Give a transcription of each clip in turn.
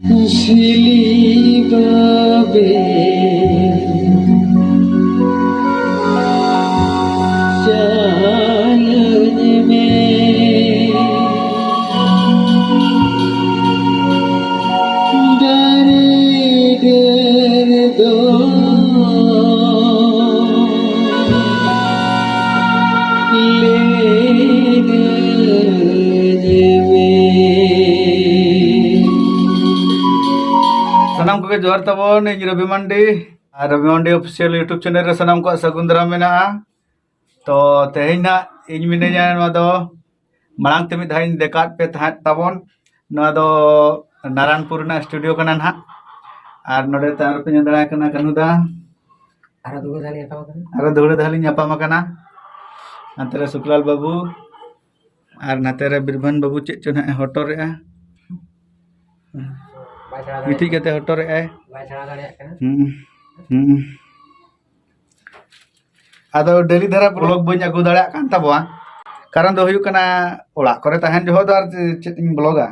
Silly babe, jalan में dari सनम को जोहार तबन इन रवि मंडी ऑफिशियल यूट्यूब चैनल रे सनम को सगुन दाराम मेना तो तेहेन ना इन मिनेजा नवा दो मांग ते मिद धाइन देखात पे तबन नवा दो नारायणपुर ना स्टूडियो कना ना और नोडे तार पे दड़ा कना कनुदा दुगड़े धाली ᱧᱟᱯᱟᱢ ᱟᱠᱟᱱᱟ अंतरे शुक्लाल बाबू और नातेरे बिरभन बाबू चेक चो ना हटो रे मिठी कते हटो रे आदो डेली धारा ब्लॉग बन अगू दाड़ा कान तबवा कारण दो हुयु कना ओड़ा करे तहन जो दो चेत इन ब्लॉगा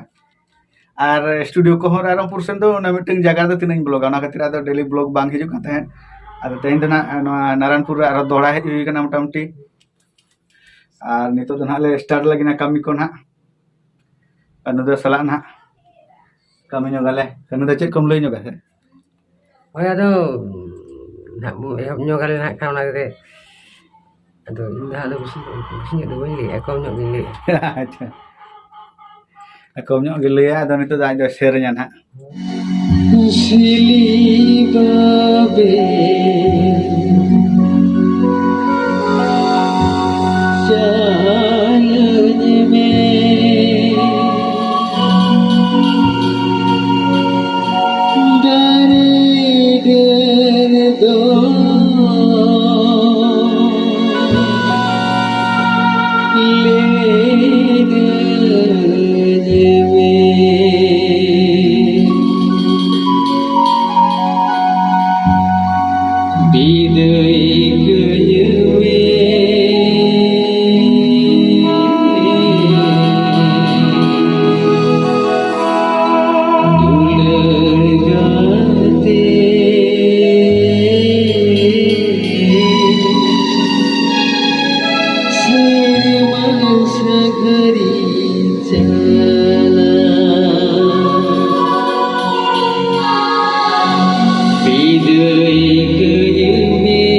और स्टूडियो को हो रायरंगपुर सेन दो ना मिटिंग जगह दो तिन ब्लॉगा ना खातिर आदो डेली ब्लॉग बांग हिजु का तहन आदो तेन दना नारायणपुर आरो दोड़ा हेज हुई कना मोटामुटी और नितो दो ले स्टार्ट लगिना कमी को ना अनुदो सला ना kami nyogale kan udah cek kamu lagi nyoga oh ya tuh nak nyogale nak kau nak deh aduh dah ada busnya dua ini aku nyok gile aku nyok gile ya dan itu dah ada share nya nak silly babe jalan में